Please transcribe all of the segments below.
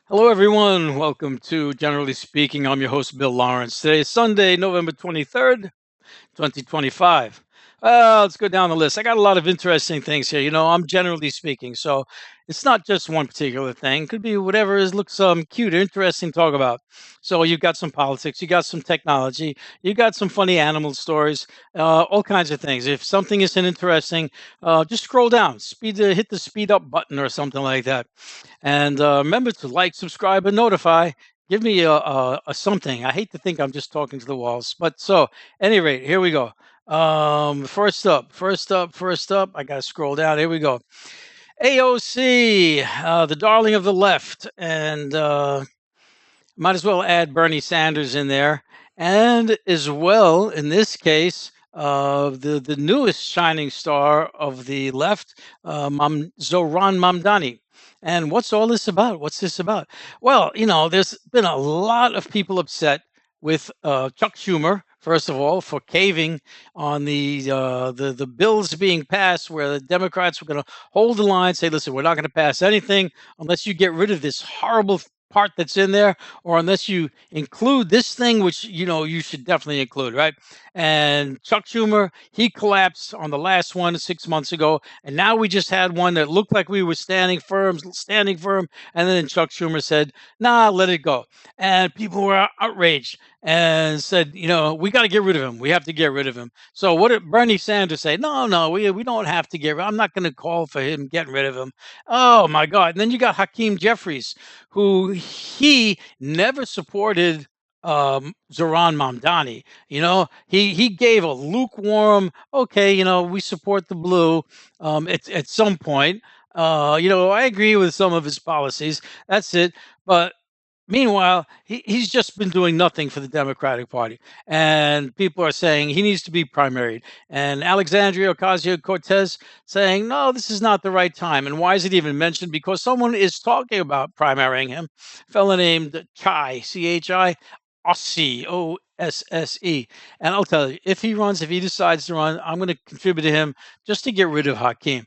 Hello, everyone. Welcome to Generally Speaking. I'm your host, Bill Lawrence. Today is Sunday, November 23rd, 2025. Let's go down the list. I got a lot of interesting things here. I'm generally speaking, so it's not just one particular thing. It could be whatever looks cute or interesting to talk about. So you've got some politics, you got some technology, you got some funny animal stories, all kinds of things. If something isn't interesting, just scroll down, hit the speed up button or something like that. And remember to like, subscribe, and notify. Give me a something. I hate to think I'm just talking to the walls, but so any rate, here we go. First up. I gotta scroll down. Here we go. AOC, the darling of the left, and might as well add Bernie Sanders in there, and as well in this case, the newest shining star of the left, Zohran Mamdani. And what's all this about? What's this about? Well, there's been a lot of people upset with Chuck Schumer, first of all, for caving on the bills being passed, where the Democrats were going to hold the line, say, "Listen, we're not going to pass anything unless you get rid of this horrible part that's in there, or unless you include this thing, which you should definitely include, right?" And Chuck Schumer, he collapsed on the last one 6 months ago, and now we just had one that looked like we were standing firm, and then Chuck Schumer said, "Nah, let it go," and people were outraged and said, "We got to get rid of him. We have to get rid of him." So what did Bernie Sanders say? No, no, we don't have to get rid. I'm not going to call for him getting rid of him. Oh my God! And then you got Hakeem Jeffries, who he never supported Zohran Mamdani. He gave a lukewarm, okay, we support the blue at some point. I agree with some of his policies. That's it. But meanwhile, he's just been doing nothing for the Democratic Party. And people are saying he needs to be primaried. And Alexandria Ocasio Cortez saying, no, this is not the right time. And why is it even mentioned? Because someone is talking about primarying him, a fellow named Chai, Chi. Osse. And I'll tell you, if he decides to run, I'm going to contribute to him just to get rid of Hakeem.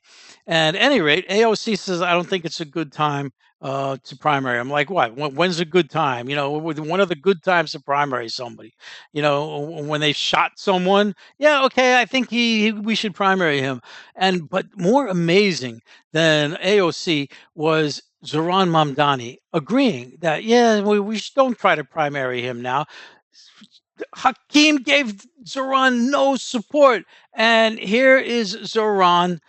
And at any rate, AOC says, I don't think it's a good time to primary. I'm like, what? When's a good time? One of the good times to primary somebody. When they shot someone. Yeah, okay, I think we should primary him. But more amazing than AOC was Zohran Mamdani agreeing that, yeah, we don't try to primary him now. Hakeem gave Zohran no support. And here is Zohran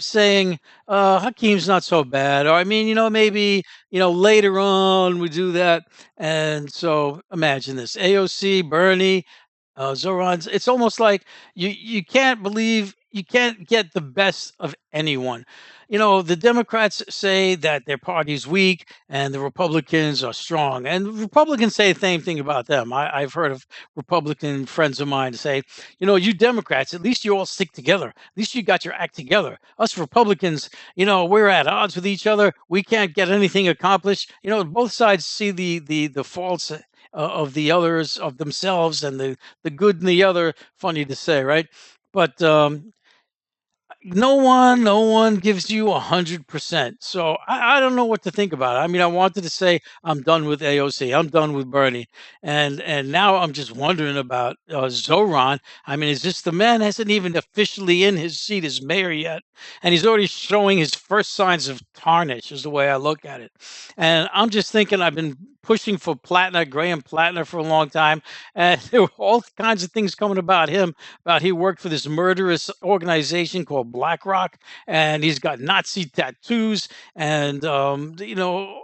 saying, Hakeem's not so bad. Or, I mean, maybe, later on we do that. And so imagine this AOC, Bernie, Zoran's. It's almost like you can't believe you can't get the best of anyone. The Democrats say that their party's weak and the Republicans are strong, and Republicans say the same thing about them. I've heard of Republican friends of mine say, you Democrats, at least you all stick together. At least you got your act together. Us Republicans, we're at odds with each other. We can't get anything accomplished. Both sides see the faults of the others, of themselves, and the good in the other. Funny to say, right? But no one gives you 100%. So I don't know what to think about it. I mean, I wanted to say I'm done with AOC, I'm done with Bernie, and now I'm just wondering about Zoran. I mean, is this the man hasn't even officially in his seat as mayor yet, and he's already showing his first signs of tarnish, is the way I look at it. And I'm just thinking, I've been pushing for Graham Plattner, for a long time, and there were all kinds of things coming about him, about he worked for this murderous organization called BlackRock, and he's got Nazi tattoos, and all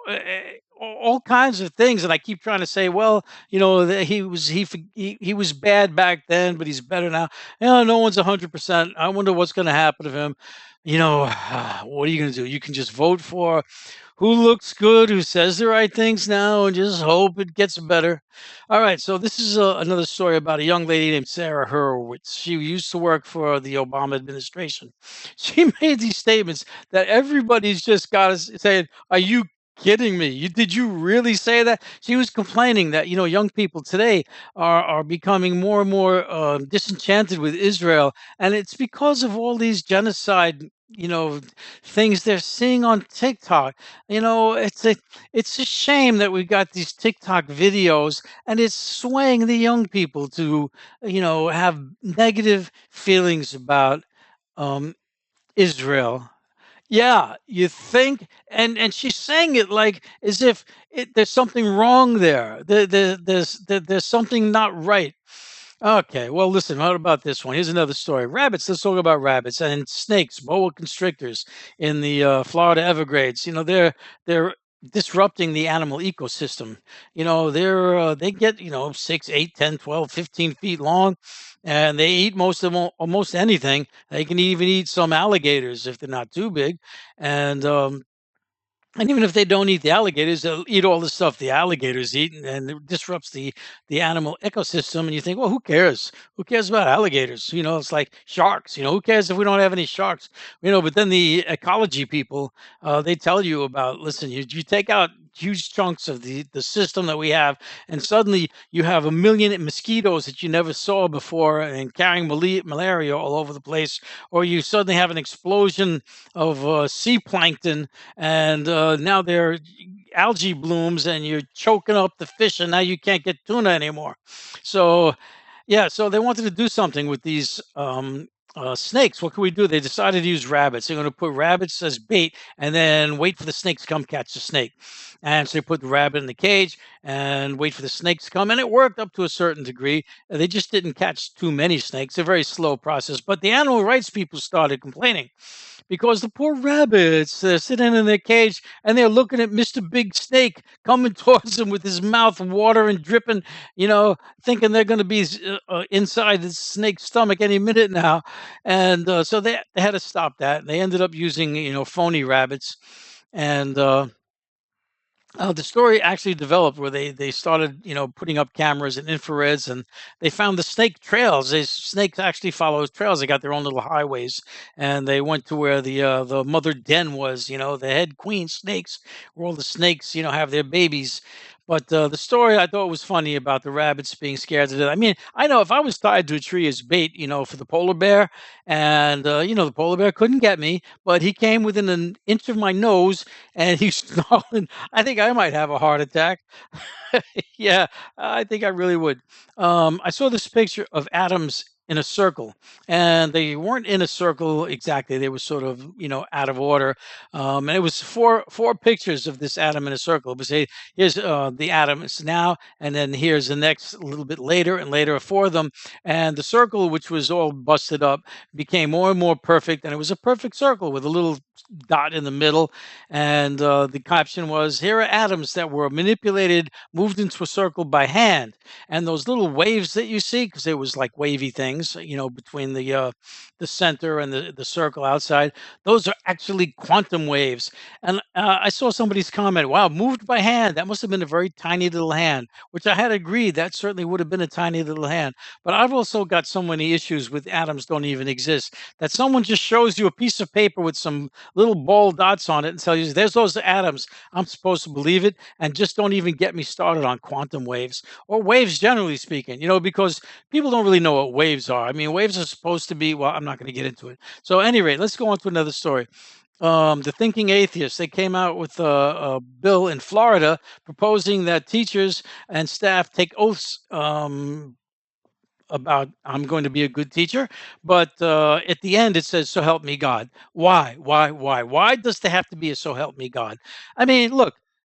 kinds of things. And I keep trying to say, well, that he was bad back then, but he's better now. No one's 100%. I wonder what's going to happen to him. What are you going to do? You can just vote for who looks good, who says the right things now, and just hope it gets better. All right, so this is another story about a young lady named Sarah Horowitz. She used to work for the Obama administration. She made these statements that everybody's just got to say, are you kidding me? Did you really say that? She was complaining that young people today are becoming more and more disenchanted with Israel, and it's because of all these genocide you know, things they're seeing on TikTok. It's a shame that we've got these TikTok videos and it's swaying the young people to, have negative feelings about um, Israel. Yeah, you think, and she's saying it like as if there's something wrong there. There's something not right. Okay, well, listen, what about this one? Here's another story. Rabbits, let's talk about rabbits and snakes, boa constrictors in the Florida Everglades. They're disrupting the animal ecosystem. They get, 6, 8, 10, 12, 15 feet long, and they eat most of almost anything. They can even eat some alligators if they're not too big. And even if they don't eat the alligators, they'll eat all the stuff the alligators eat, and it disrupts the animal ecosystem. And you think, well, who cares? Who cares about alligators? It's like sharks. Who cares if we don't have any sharks? But then the ecology people, they tell you about. Listen, you take out huge chunks of the system that we have, and suddenly you have a million mosquitoes that you never saw before, and carrying malaria all over the place, or you suddenly have an explosion of sea plankton and now there are algae blooms and you're choking up the fish and now you can't get tuna anymore. So yeah, so they wanted to do something with these snakes. What can we do? They decided to use rabbits. They're going to put rabbits as bait and then wait for the snakes to come catch the snake. And so they put the rabbit in the cage and wait for the snakes to come. And it worked up to a certain degree. They just didn't catch too many snakes. It's a very slow process. But the animal rights people started complaining because the poor rabbits, they're sitting in their cage and they're looking at Mr. Big Snake coming towards them with his mouth watering, dripping, thinking they're going to be inside the snake's stomach any minute now. And so they had to stop that. They ended up using, phony rabbits. And the story actually developed where they started, putting up cameras and infrareds, and they found the snake trails. Snakes actually follow trails. They got their own little highways, and they went to where the mother den was. The head queen snakes, where all the snakes, have their babies. But the story I thought was funny about the rabbits being scared to death. I mean, I know if I was tied to a tree as bait, for the polar bear, and the polar bear couldn't get me, but he came within an inch of my nose, and he's snarling. I think I might have a heart attack. Yeah, I think I really would. I saw this picture of atoms in a circle, and they weren't in a circle exactly. They were sort of, out of order. And it was four pictures of this atom in a circle. It would say, here's the atom is now, and then here's the next a little bit later, and later four of them. And the circle, which was all busted up, became more and more perfect, and it was a perfect circle with a little dot in the middle. And the caption was, here are atoms that were manipulated, moved into a circle by hand. And those little waves that you see, because it was like wavy things, between the center and the circle outside, those are actually quantum waves. And I saw somebody's comment, wow, moved by hand. That must have been a very tiny little hand, which I had agreed that certainly would have been a tiny little hand. But I've also got so many issues with atoms don't even exist that someone just shows you a piece of paper with some little ball dots on it and tells you there's those atoms. I'm supposed to believe it, and just don't even get me started on quantum waves or waves generally speaking, because people don't really know what waves are. I mean, waves are supposed to be, well, I'm not going to get into it. So, at any rate, let's go on to another story. The Thinking Atheists, they came out with a bill in Florida proposing that teachers and staff take oaths about I'm going to be a good teacher, but at the end it says "So help me God." Why? Why does there have to be a "So help me God"? I mean, look.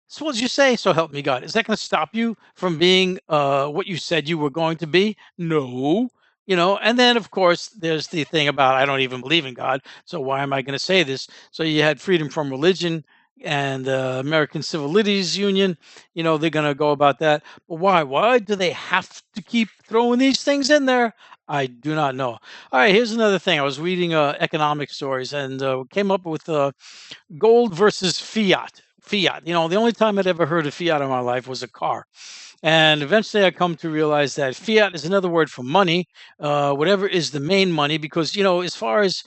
Suppose you say "So help me God." Is that going to stop you from being what you said you were going to be? No. And then of course there's the thing about I don't even believe in God, so why am I going to say this? So you had freedom from religion and American Civil Liberties Union. They're going to go about that. But why? Why do they have to keep throwing these things in there? I do not know. All right, here's another thing. I was reading economic stories and came up with gold versus fiat. Fiat. The only time I'd ever heard of fiat in my life was a car. And eventually I come to realize that fiat is another word for money, whatever is the main money, because, as far as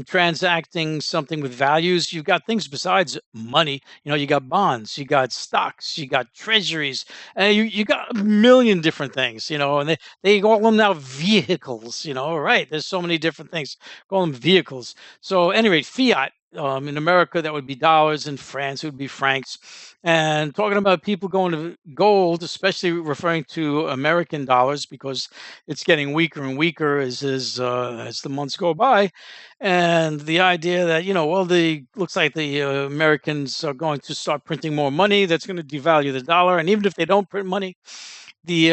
transacting something with values, you've got things besides money. You got bonds, you got stocks, you got treasuries, you got a million different things, and they call them now vehicles, right? There's so many different things, call them vehicles. So, anyway, fiat. In America, that would be dollars. In France, it would be francs. And talking about people going to gold, especially referring to American dollars, because it's getting weaker and weaker as the months go by. And the idea that, well, the looks like the Americans are going to start printing more money. That's going to devalue the dollar. And even if they don't print money, the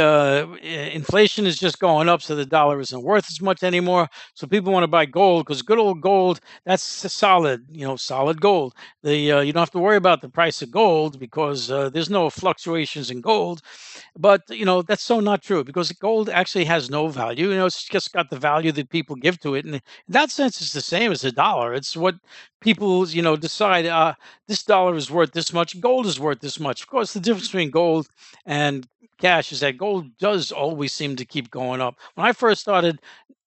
inflation is just going up, so the dollar isn't worth as much anymore. So people want to buy gold because good old gold, that's solid, solid gold. You don't have to worry about the price of gold because there's no fluctuations in gold. But that's so not true, because gold actually has no value. It's just got the value that people give to it, and in that sense, it's the same as a dollar. It's what people decide. This dollar is worth this much. Gold is worth this much. Of course, the difference between gold and cash is that gold does always seem to keep going up. When I first started,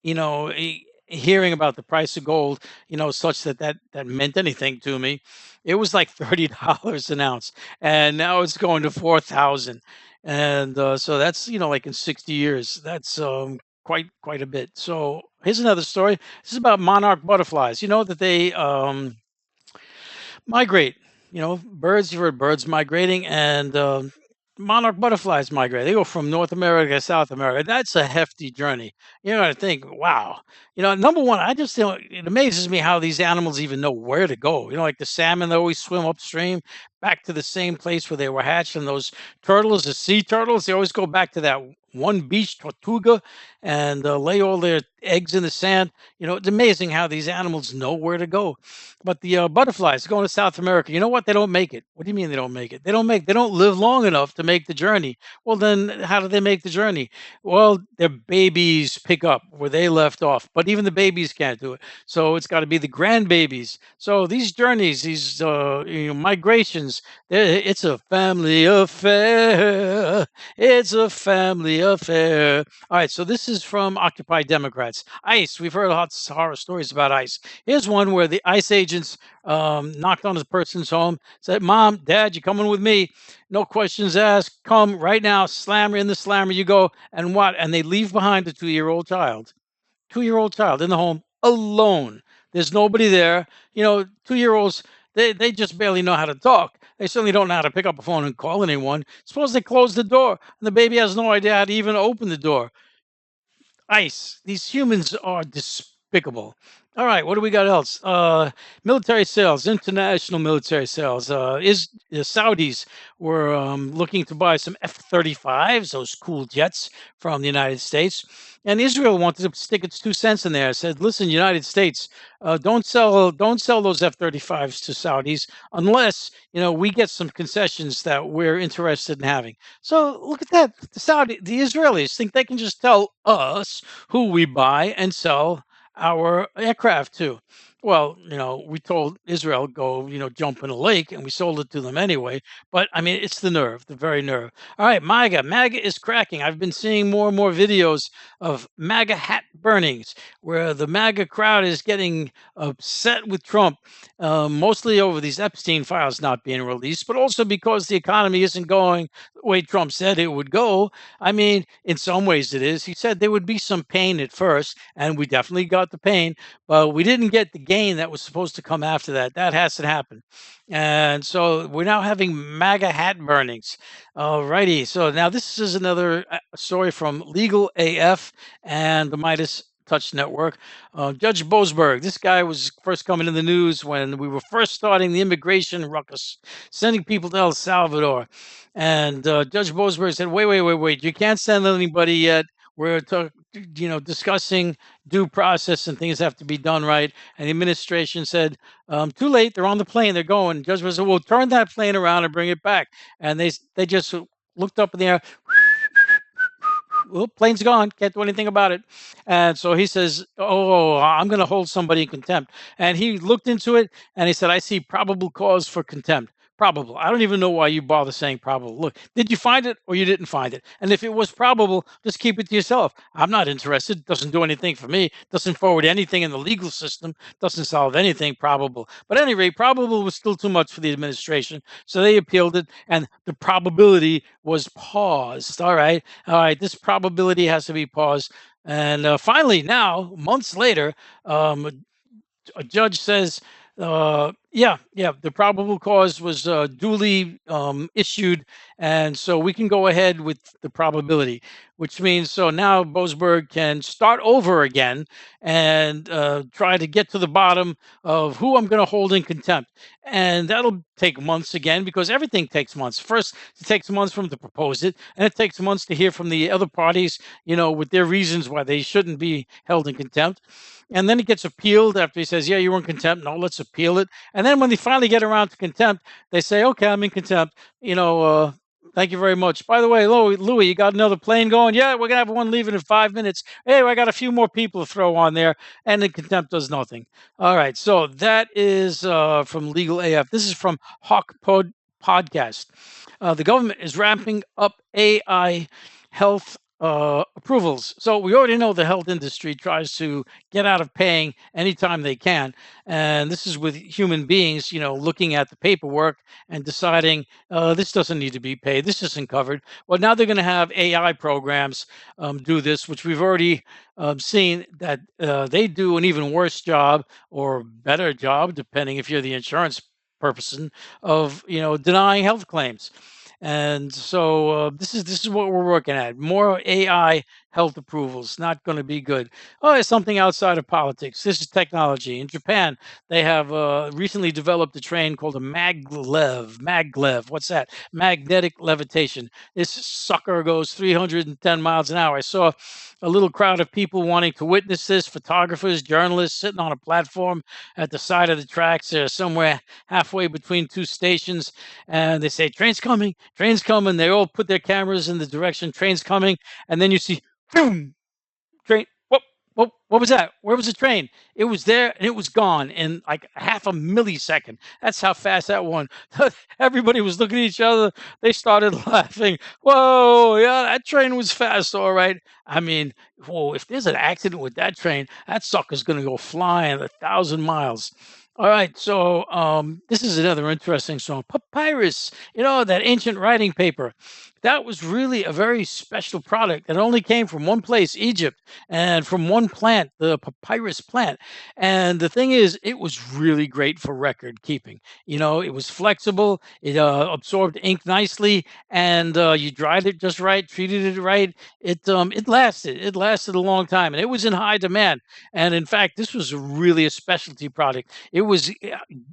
hearing about the price of gold, such that meant anything to me, it was like $30 an ounce, and now it's going to 4,000. And so that's, like in 60 years, that's quite a bit. So here's another story. This is about monarch butterflies. You know that they migrate. Birds. You've heard birds migrating, and monarch butterflies migrate. They go from North America to South America. That's a hefty journey. I think, wow. Number one, I just, it amazes me how these animals even know where to go. Like the salmon, they always swim upstream back to the same place where they were hatched. And those turtles, the sea turtles, they always go back to that one beach, Tortuga, and lay all their eggs in the sand. It's amazing how these animals know where to go. But the butterflies going to South America, you know what? They don't make it. What do you mean they don't make it? They don't live long enough to make the journey. Well, then how do they make the journey? Well, their babies pick up where they left off, but even the babies can't do it. So it's got to be the grandbabies. So these journeys, these migrations, it's a family affair. It's a family affair. All right, so this is from Occupy Democrats. ICE. We've heard lots of horror stories about ICE. Here's one where the ICE agents knocked on a person's home, said, "Mom, Dad, you coming with me? No questions asked. Come right now. Slammer in the slammer. You go." And what? And they leave behind a 2-year-old child. 2-year-old child in the home alone. There's nobody there. 2-year-olds, they just barely know how to talk. They certainly don't know how to pick up a phone and call anyone. Suppose they close the door and the baby has no idea how to even open the door. ICE. These humans are despicable. All right, what do we got else? Military sales, international military sales. Is the Saudis were looking to buy some F-35s, those cool jets from the United States, and Israel wanted to stick its 2 cents in there. Said, "Listen, United States, don't sell those F-35s to Saudis unless we get some concessions that we're interested in having." So look at that. The Israelis think they can just tell us who we buy and sell our aircraft to. Well, we told Israel, go, jump in a lake, and we sold it to them anyway. But I mean, it's the nerve, the very nerve. All right, MAGA. MAGA is cracking. I've been seeing more and more videos of MAGA hat burnings where the MAGA crowd is getting upset with Trump, mostly over these Epstein files not being released, but also because the economy isn't going the way Trump said it would go. I mean, in some ways it is. He said there would be some pain at first, and we definitely got the pain, but we didn't get the gain that was supposed to come after that. That hasn't happened. And so we're now having MAGA hat burnings. All righty. So now this is another story from Legal AF and the Midas Touch Network. Judge Boasberg, this guy was first coming in the news when we were first starting the immigration ruckus, sending people to El Salvador. And Judge Boasberg said, wait, you can't send anybody yet. We're discussing due process and things have to be done right. And the administration said, too late, they're on the plane, they're going. Judge Boasberg said, well, turn that plane around and bring it back. And they just looked up in the air. Well, plane's gone. Can't do anything about it. And so he says, "Oh, I'm going to hold somebody in contempt." And he looked into it and he said, "I see probable cause for contempt." Probable. I don't even know why you bother saying probable. Look, did you find it or you didn't find it? And if it was probable, just keep it to yourself. I'm not interested. Doesn't do anything for me. Doesn't forward anything in the legal system. Doesn't solve anything. Probable. But at any rate, probable was still too much for the administration. So they appealed it, and the probability was paused. All right. All right. This probability has to be paused. And finally, now, months later, a judge says, yeah, the probable cause was duly issued, and so we can go ahead with the probability, which means so now Boasberg can start over again and try to get to the bottom of who I'm going to hold in contempt. And that'll take months again because everything takes months. First, it takes months for them to propose it, and it takes months to hear from the other parties, with their reasons why they shouldn't be held in contempt. And then it gets appealed after he says, yeah, you were in contempt. No, let's appeal it. And then when they finally get around to contempt, they say, okay, I'm in contempt. Thank you very much. By the way, Louis, you got another plane going? Yeah, we're going to have one leaving in 5 minutes. Hey, I got a few more people to throw on there. And the contempt does nothing. All right. So that is from Legal AF. This is from Hawk Podcast. The government is ramping up AI health approvals. So we already know the health industry tries to get out of paying anytime they can. And this is with human beings, looking at the paperwork and deciding this doesn't need to be paid. This isn't covered. Well, now they're going to have AI programs do this, which we've already seen that they do an even worse job or better job, depending if you're the insurance person, of denying health claims. And so this is what we're working at. More AI health approvals. Not going to be good. Oh, it's something outside of politics. This is technology. In Japan, they have recently developed a train called a maglev. Maglev. What's that? Magnetic levitation. This sucker goes 310 miles an hour. I saw a little crowd of people wanting to witness this. Photographers, journalists sitting on a platform at the side of the tracks. They're somewhere halfway between two stations, and they say, train's coming, train's coming. They all put their cameras in the direction train's coming, and then you see, boom, train. What was that? Where was the train? It was there and it was gone in like half a millisecond. That's how fast that one. Everybody was looking at each other. They started laughing. Whoa, yeah, that train was fast, all right. I mean, whoa, if there's an accident with that train, that sucker's going to go flying 1,000 miles. All right, so this is another interesting song. Papyrus, that ancient writing paper. That was really a very special product that only came from one place, Egypt, and from one plant, the papyrus plant. And the thing is, it was really great for record keeping. It was flexible, it absorbed ink nicely, and you dried it just right, treated it right. It lasted. It lasted a long time, and it was in high demand. And in fact, this was really a specialty product. It was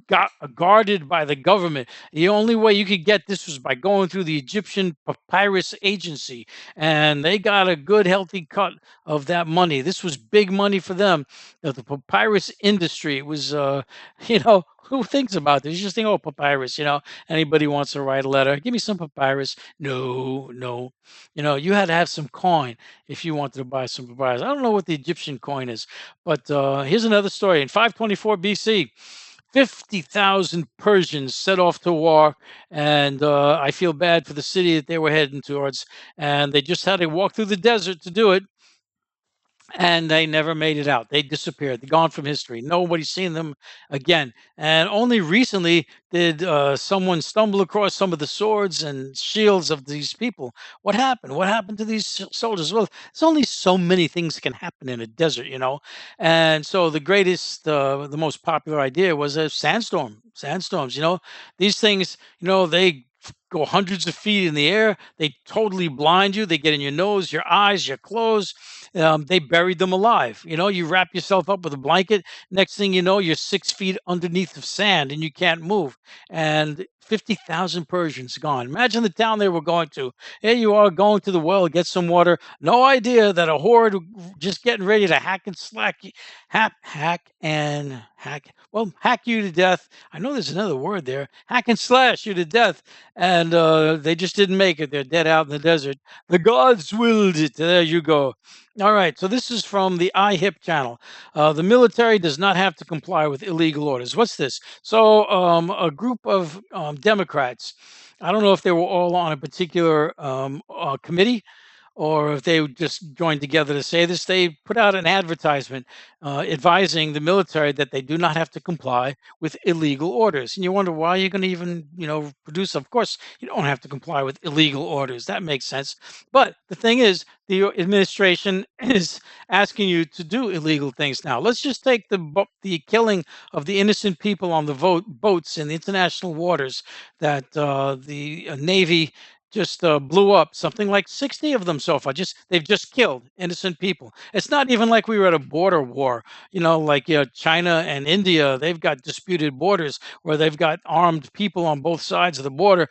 got guarded by the government. The only way you could get this was by going through the Egyptian Papyrus Agency, and they got a good, healthy cut of that money. This was big money for them. The papyrus industry was, who thinks about this? You just think, oh, papyrus, anybody wants to write a letter, give me some papyrus. No, no. You had to have some coin if you wanted to buy some papyrus. I don't know what the Egyptian coin is, but here's another story. In 524 BC, 50,000 Persians set off to war, and I feel bad for the city that they were heading towards. And they just had to walk through the desert to do it, and they never made it out. They disappeared. They're gone from history. Nobody's seen them again. And only recently did someone stumble across some of the swords and shields of these people. What happened? What happened to these soldiers? Well, there's only so many things can happen in a desert, And so the greatest, the most popular idea was a sandstorm. Sandstorms, these things, they go hundreds of feet in the air. They totally blind you. They get in your nose, your eyes, your clothes. They buried them alive. You wrap yourself up with a blanket. Next thing you know, you're 6 feet underneath of sand and you can't move. And 50,000 Persians gone. Imagine the town they were going to. Here you are going to the well, get some water. No idea that a horde just getting ready to hack and slack, hack you to death. I know there's another word there. Hack and slash you to death. And and they just didn't make it. They're dead out in the desert. The gods willed it. There you go. All right, so this is from the iHip channel. The military does not have to comply with illegal orders. What's this? So, a group of Democrats, I don't know if they were all on a particular committee or if they just joined together to say this, they put out an advertisement advising the military that they do not have to comply with illegal orders. And you wonder why you're going to even, produce. Of course, you don't have to comply with illegal orders. That makes sense. But the thing is, the administration is asking you to do illegal things now. Let's just take the killing of the innocent people on the boats in the international waters that the Navy just blew up, something like 60 of them so far. They've just killed innocent people. It's not even like we were at a border war, like China and India. They've got disputed borders where they've got armed people on both sides of the border.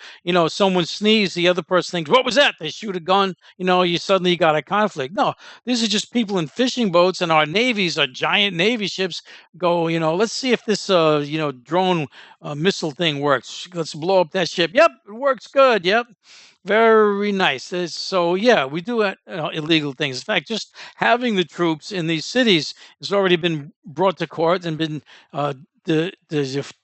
Someone sneezed, the other person thinks, "What was that?" They shoot a gun. You suddenly got a conflict. No, these are just people in fishing boats, and our navies, our giant navy ships, go. Let's see if this drone missile thing works. Let's blow up that ship. Yep, it works good. Yep. Very nice. So yeah, we do illegal things. In fact, just having the troops in these cities has already been brought to court and been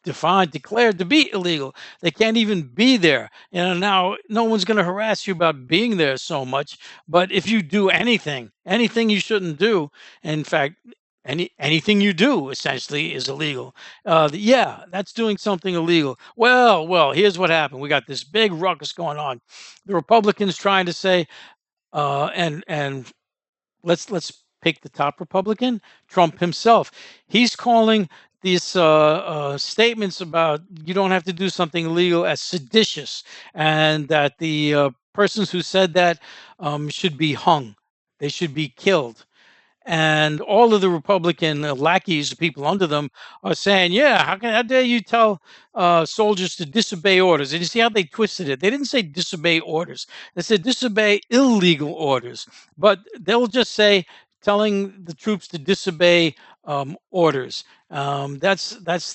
defined, declared to be illegal. They can't even be there. Now no one's going to harass you about being there so much. But if you do anything you shouldn't do, in fact, anything you do essentially is illegal. Yeah, that's doing something illegal. Well, here's what happened. We got this big ruckus going on. The Republicans trying to say, and let's pick the top Republican, Trump himself. He's calling these statements about you don't have to do something illegal as seditious, and that the persons who said that should be hung. They should be killed. And all of the Republican lackeys, people under them, are saying, "Yeah, how dare you tell soldiers to disobey orders?" And you see how they twisted it. They didn't say disobey orders; they said disobey illegal orders. But they'll just say telling the troops to disobey orders. That's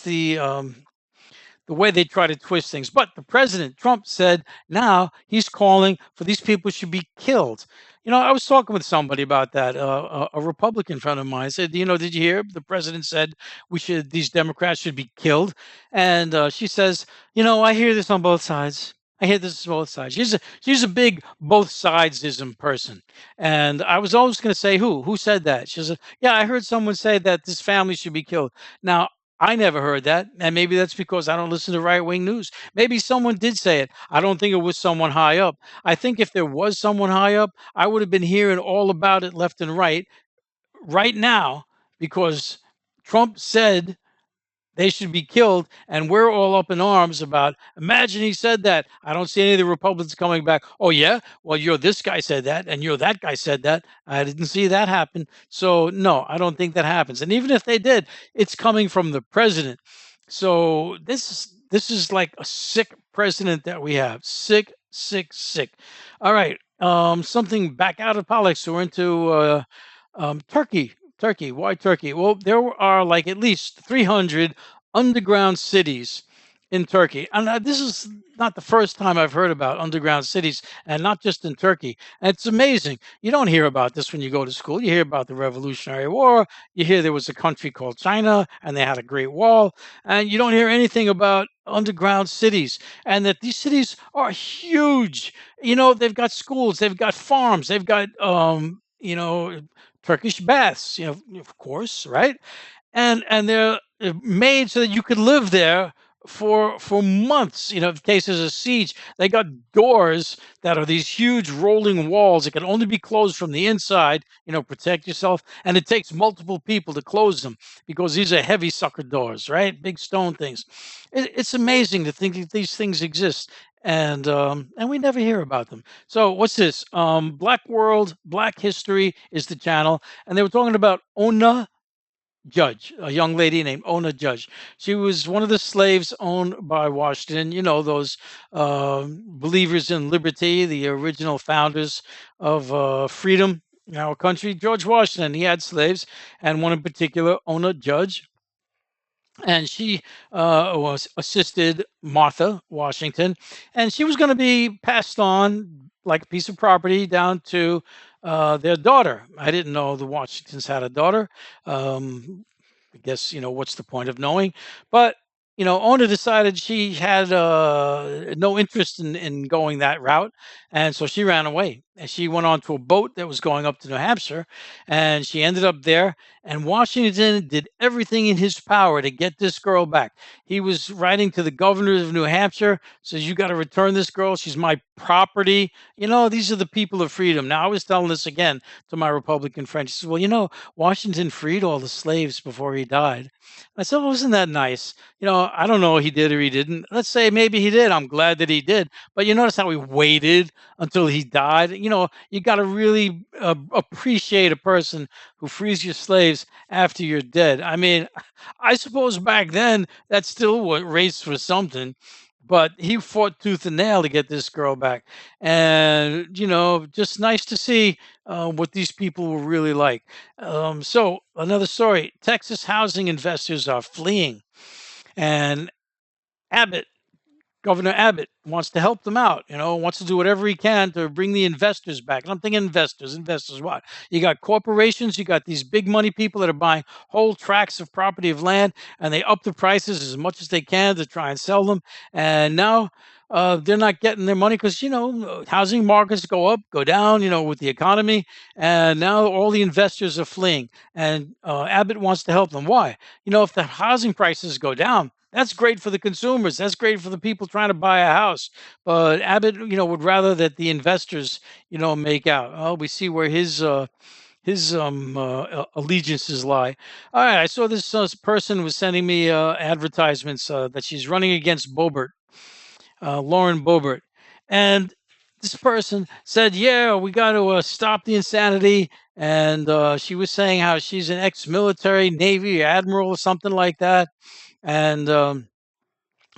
the way they try to twist things. But the president, Trump, said now he's calling for these people should be killed. I was talking with somebody about that. A Republican friend of mine said, did you hear the president said these Democrats should be killed? And she says, I hear this on both sides. I hear this on both sides. She's a big both sidesism person. And I was always going to say, who said that? She said, yeah, I heard someone say that this family should be killed. Now, I never heard that, and maybe that's because I don't listen to right-wing news. Maybe someone did say it. I don't think it was someone high up. I think if there was someone high up, I would have been hearing all about it left and right now, because Trump said they should be killed, and we're all up in arms about, imagine he said that. I don't see any of the Republicans coming back. Oh, yeah? Well, this guy said that, and that guy said that. I didn't see that happen. So, no, I don't think that happens. And even if they did, it's coming from the president. So this is like a sick president that we have. Sick, sick, sick. All right. Something back out of politics. So we're into Turkey. Turkey. Why Turkey? Well, there are like at least 300 underground cities in Turkey. And this is not the first time I've heard about underground cities, and not just in Turkey. And it's amazing. You don't hear about this when you go to school. You hear about the Revolutionary War. You hear there was a country called China, and they had a Great Wall. And you don't hear anything about underground cities, and that these cities are huge. They've got schools, they've got farms, they've got Turkish baths, of course, right? And they're made so that you could live there for months. In case there's a siege, they got doors that are these huge rolling walls. It can only be closed from the inside. Protect yourself, and it takes multiple people to close them because these are heavy sucker doors, right? Big stone things. It's amazing to think that these things exist, and we never hear about them. So what's this? Black World, Black History is the channel, and they were talking about Ona Judge, a young lady named Ona Judge. She was one of the slaves owned by Washington. Those believers in liberty, the original founders of freedom in our country. George Washington, he had slaves, and one in particular, Ona Judge. and she was assisted Martha Washington, and she was going to be passed on like a piece of property down to their daughter. I didn't know the Washingtons had a daughter. Um, I guess what's the point of knowing, but Ona decided she had no interest in going that route, and so she ran away. And she went onto a boat that was going up to New Hampshire, and she ended up there. And Washington did everything in his power to get this girl back. He was writing to the governor of New Hampshire, says, "You got to return this girl. She's my property." These are the people of freedom. Now, I was telling this again to my Republican friend. She says, "Well, Washington freed all the slaves before he died." I said, "Well, wasn't that nice?" I don't know if he did or he didn't. Let's say maybe he did. I'm glad that he did. But you notice how he waited until he died? You got to really appreciate a person who frees your slaves after you're dead. I mean, I suppose back then that still what race was something, but he fought tooth and nail to get this girl back. And, just nice to see what these people were really like. So, another story: Texas housing investors are fleeing, and Abbott Governor Abbott wants to help them out, wants to do whatever he can to bring the investors back. And I'm thinking investors what? You got corporations, you got these big money people that are buying whole tracts of property of land, and they up the prices as much as they can to try and sell them. And now they're not getting their money because, housing markets go up, go down, with the economy. And now all the investors are fleeing. And Abbott wants to help them. Why? If the housing prices go down, that's great for the consumers. That's great for the people trying to buy a house. But Abbott, would rather that the investors, make out. Oh, we see where his allegiances lie. All right, I saw this person was sending me advertisements that she's running against Boebert, Lauren Boebert, and this person said, "Yeah, we got to stop the insanity." And she was saying how she's an ex-military Navy admiral or something like that, and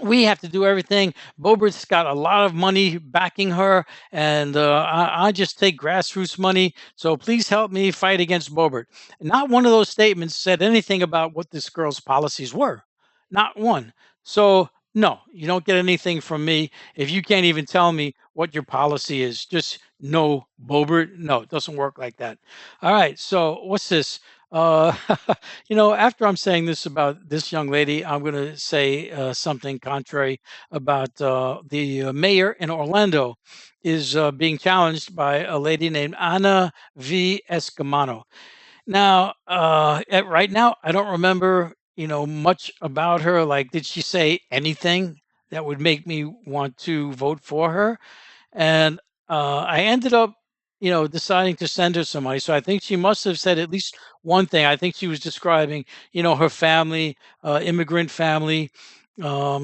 we have to do everything. Boebert's got a lot of money backing her, and I just take grassroots money. So please help me fight against Boebert. Not one of those statements said anything about what this girl's policies were. Not one. So no, you don't get anything from me if you can't even tell me what your policy is. Just no Boebert. No, it doesn't work like that. All right. So what's this? Uh, after I'm saying this about this young lady, I'm going to say something contrary about the mayor in Orlando is being challenged by a lady named Ana V. Escamano. Now, right now, I don't remember, much about her. Like, did she say anything that would make me want to vote for her? And I ended up, deciding to send her some money. So I think she must have said at least one thing. I think she was describing, her family, immigrant family,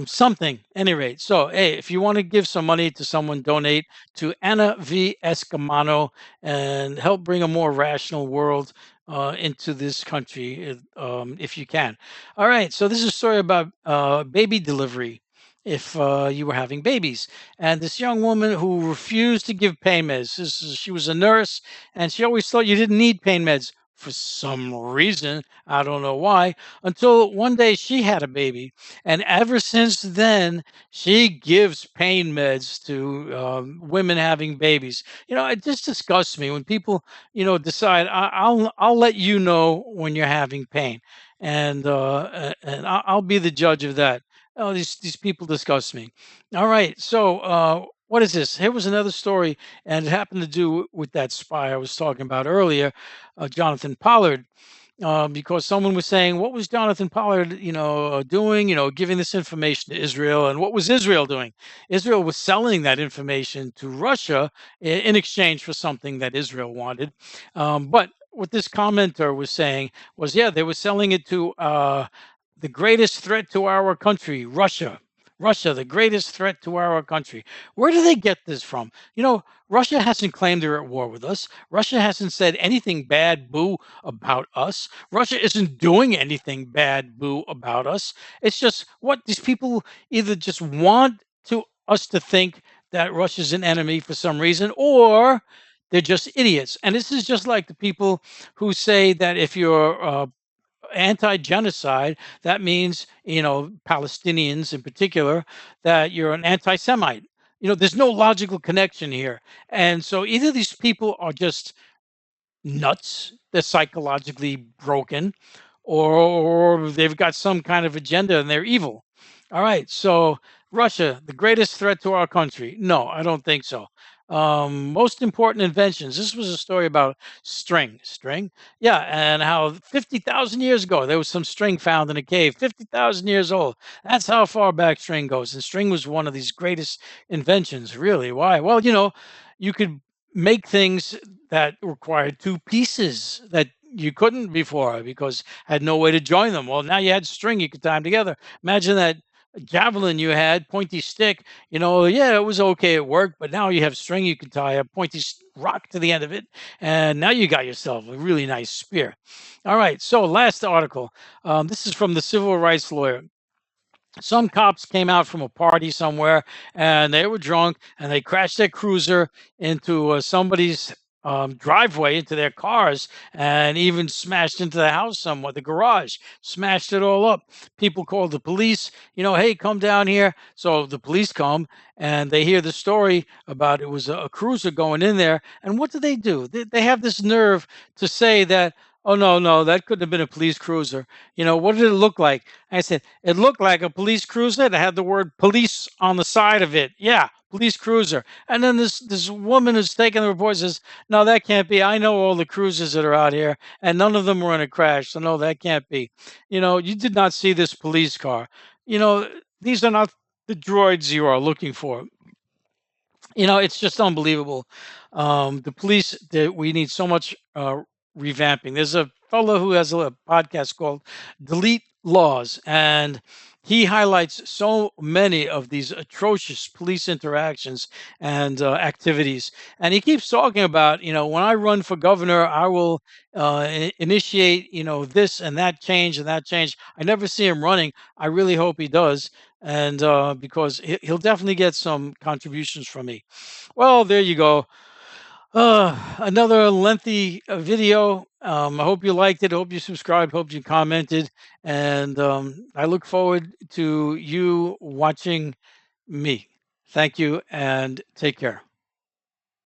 something. Any rate, so hey, if you want to give some money to someone, donate to Anna V. Escamano and help bring a more rational world into this country, if you can. All right, so this is a story about baby delivery. If you were having babies, and this young woman who refused to give pain meds. She was a nurse, and she always thought you didn't need pain meds for some reason. I don't know why. Until one day she had a baby, and ever since then she gives pain meds to women having babies. It just disgusts me when people, decide I'll let you know when you're having pain, and I'll be the judge of that. Oh, these people disgust me. All right, so what is this? Here was another story, and it happened to do with that spy I was talking about earlier, Jonathan Pollard, because someone was saying, "What was Jonathan Pollard, doing? Giving this information to Israel, and what was Israel doing?" Israel was selling that information to Russia in exchange for something that Israel wanted, but what this commenter was saying was, yeah, they were selling it to the greatest threat to our country, Russia. Russia, the greatest threat to our country. Where do they get this from? Russia hasn't claimed they're at war with us. Russia hasn't said anything bad, boo, about us. Russia isn't doing anything bad, boo, about us. It's just what these people either just want to us to think that Russia's an enemy for some reason, or they're just idiots. And this is just like the people who say that if you're anti-genocide, that means, Palestinians in particular, that you're an anti-Semite. There's no logical connection here. And so either these people are just nuts, they're psychologically broken, or they've got some kind of agenda and they're evil. All right, so Russia, the greatest threat to our country? No, I don't think so. Most important inventions. This was a story about string. Yeah, and how 50,000 years ago there was some string found in a cave, 50,000 years old. That's how far back string goes. And string was one of these greatest inventions, really. Why? Well, you could make things that required two pieces that you couldn't before because had no way to join them. Well, now you had string you could tie them together. Imagine that javelin you had, pointy stick. Yeah, it was okay, it worked, but now you have string you can tie a pointy rock to the end of it, and now you got yourself a really nice spear. All right, so last article. This is from the civil rights lawyer. Some cops came out from a party somewhere and they were drunk and they crashed their cruiser into somebody's driveway, into their cars, and even smashed into the house somewhat, the garage, smashed it all up. People called the police, hey, come down here. So the police come and they hear the story about it was a cruiser going in there. And what do? They have this nerve to say that, oh, no, no, that couldn't have been a police cruiser. What did it look like? I said, it looked like a police cruiser that had the word police on the side of it. Yeah, police cruiser. And then this woman who's taking the report says, no, that can't be. I know all the cruisers that are out here, and none of them were in a crash. So, no, that can't be. You did not see this police car. These are not the droids you are looking for. It's just unbelievable. The police, we need so much revamping. There's a fellow who has a podcast called Delete Laws, and he highlights so many of these atrocious police interactions and activities. And he keeps talking about, when I run for governor, I will initiate, this and that change and that change. I never see him running. I really hope he does. And because he'll definitely get some contributions from me. Well, there you go. Another lengthy video. I hope you liked it. Hope you subscribed. Hope you commented. And I look forward to you watching me. Thank you and take care.